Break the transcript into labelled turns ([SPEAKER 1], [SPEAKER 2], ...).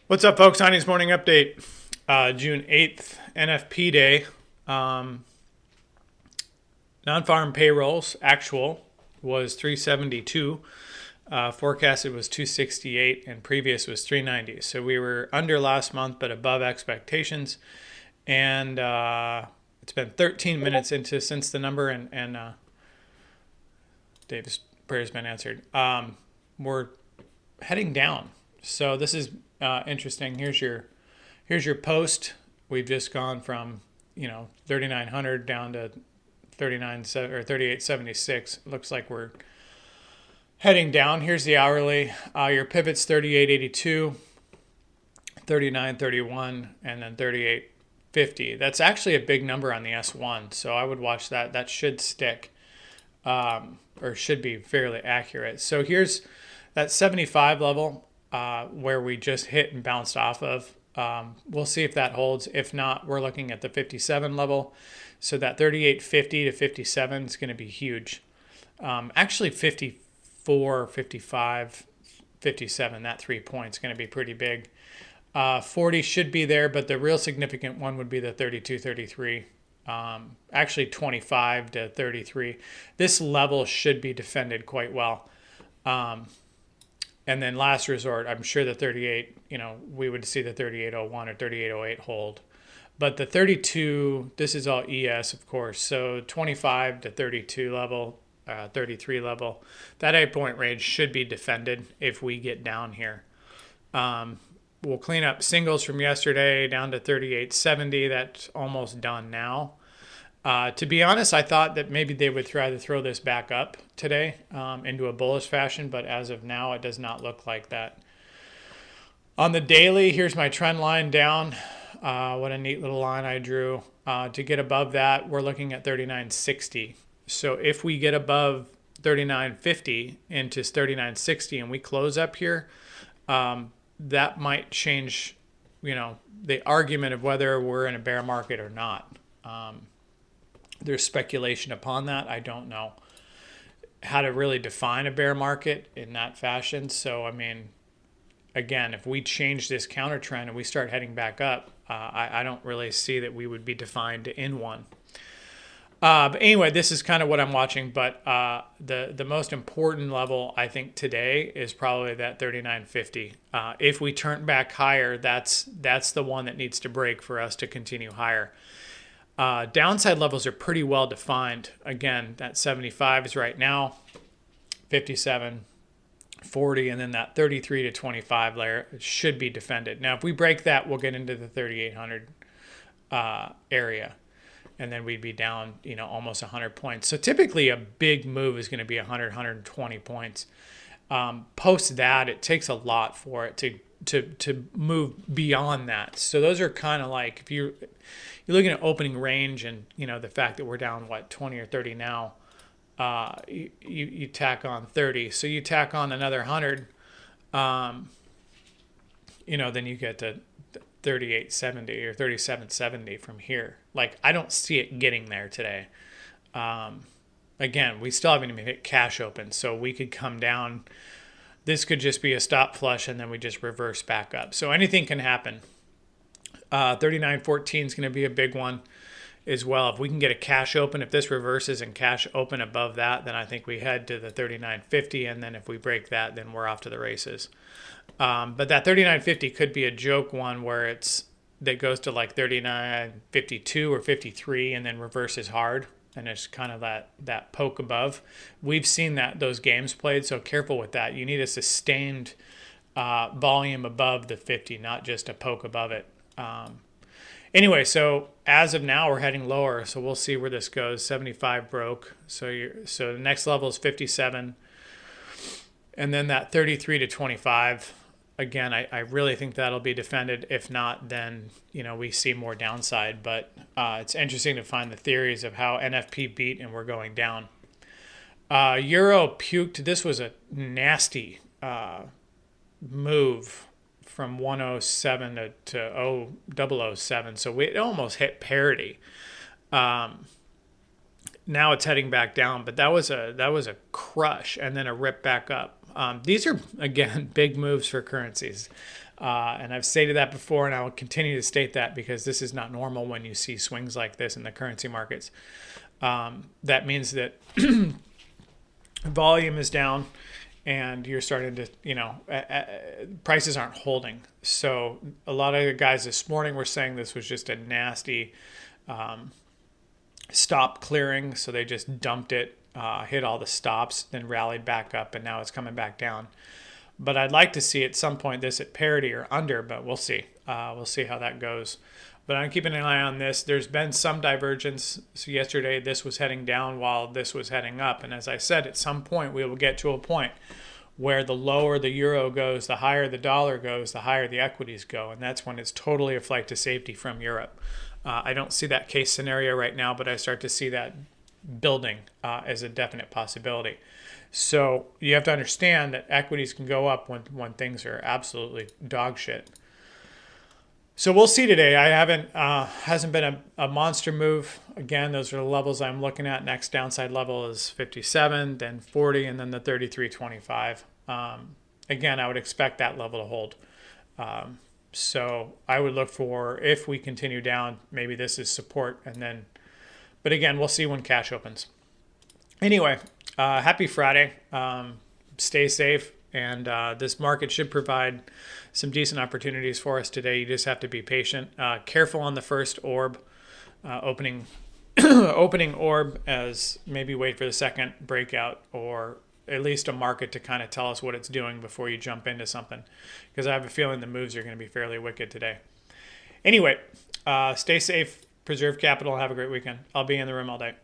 [SPEAKER 1] What's up, folks? Heine's Morning Update, June 8th, NFP Day. Non-farm payrolls, actual, was 372. Forecasted was 268, and previous was 390. So we were under last month, but above expectations. And it's been 13 minutes since the number, and Dave's prayer's been answered. We're heading down. So this is interesting. Here's your post. We've just gone from 3,900 down to 39 or 38.76. Looks like we're heading down. Here's the hourly. Your pivot's 38.82, 39.31, and then 38.50. That's actually a big number on the S1, so I would watch that. That should stick, or should be fairly accurate. So here's that 75 level where we just hit and bounced off of. We'll see if that holds. If not, we're looking at the 57 level. So that 38.50 to 57 is going to be huge. Actually, 54, 55, 57, that 3 points is going to be pretty big. 40 should be there, but the real significant one would be the 32, 33. Actually, 25 to 33. This level should be defended quite well. And then last resort, I'm sure the 38, we would see the 38.01 or 38.08 hold. But the 32, this is all ES, of course. So 25 to 32 level, 33 level, that 8-point range should be defended if we get down here. We'll clean up singles from yesterday down to 38.70. That's almost done now. To be honest, I thought that maybe they would try to throw this back up today into a bullish fashion, but as of now, it does not look like that. On the daily, here's my trend line down. What a neat little line I drew. To get above that, we're looking at 39.60. So if we get above 39.50 into 39.60 and we close up here, that might change, the argument of whether we're in a bear market or not. There's speculation upon that. I don't know how to really define a bear market in that fashion. So, again, if we change this counter trend and we start heading back up, I don't really see that we would be defined in one. But anyway, this is kind of what I'm watching. But the most important level, I think, today is probably that 39.50. If we turn back higher, that's the one that needs to break for us to continue higher. Downside levels are pretty well defined. Again, that 75 is right now, 57, 40, and then that 33 to 25 layer should be defended. Now, if we break that, we'll get into the 3,800 area, and then we'd be down, almost 100 points. So typically a big move is going to be 100, 120 points. Post that, it takes a lot for it to move beyond that. So those are kind of like, if you're looking at opening range and, the fact that we're down, 20 or 30 now, you tack on 30. So you tack on another 100, then you get to 38.70 or 37.70 from here. Like, I don't see it getting there today. Again, we still haven't even hit cash open, so we could come down. This could just be a stop flush, and then we just reverse back up. So anything can happen. 39.14 is going to be a big one as well. If we can get a cash open, if this reverses and cash open above that, then I think we head to the 39.50, and then if we break that, then we're off to the races. But that 39.50 could be a joke one where that goes to like 39.52 or 53 and then reverses hard. And it's kind of that poke above. We've seen those games played, so careful with that. You need a sustained volume above the 50, not just a poke above it. Anyway, so as of now, we're heading lower, so we'll see where this goes. 75 broke, so the next level is 57, and then that 33 to 25. Again, I really think that'll be defended. If not, then we see more downside. But it's interesting to find the theories of how NFP beat and we're going down. Euro puked. This was a nasty move from 107 to 007. So it almost hit parity. Now it's heading back down, but that was a crush and then a rip back up. These are, again, big moves for currencies. And I've stated that before, and I will continue to state that because this is not normal when you see swings like this in the currency markets. That means that volume is down and you're starting to, prices aren't holding. So a lot of the guys this morning were saying this was just a nasty stop clearing. So they just dumped it, hit all the stops, then rallied back up, and now it's coming back down. But I'd like to see at some point this at parity or under, but we'll see. We'll see how that goes. But I'm keeping an eye on this. There's been some divergence. So yesterday, this was heading down while this was heading up. And as I said, at some point, we will get to a point where the lower the euro goes, the higher the dollar goes, the higher the equities go. And that's when it's totally a flight to safety from Europe. I don't see that case scenario right now, but I start to see that building as a definite possibility. So you have to understand that equities can go up when things are absolutely dog shit. So we'll see today. I hasn't been a monster move. Again, those are the levels I'm looking at. Next downside level is 57, then 40, and then the 33.25. Again, I would expect that level to hold. So I would look for, if we continue down, maybe this is support, and then, but again, we'll see when cash opens. Anyway, happy Friday. Stay safe. And this market should provide some decent opportunities for us today. You just have to be patient. Careful on the first orb, opening orb, as maybe wait for the second breakout, or at least a market to kind of tell us what it's doing before you jump into something. Because I have a feeling the moves are going to be fairly wicked today. Anyway, stay safe, preserve capital, have a great weekend. I'll be in the room all day.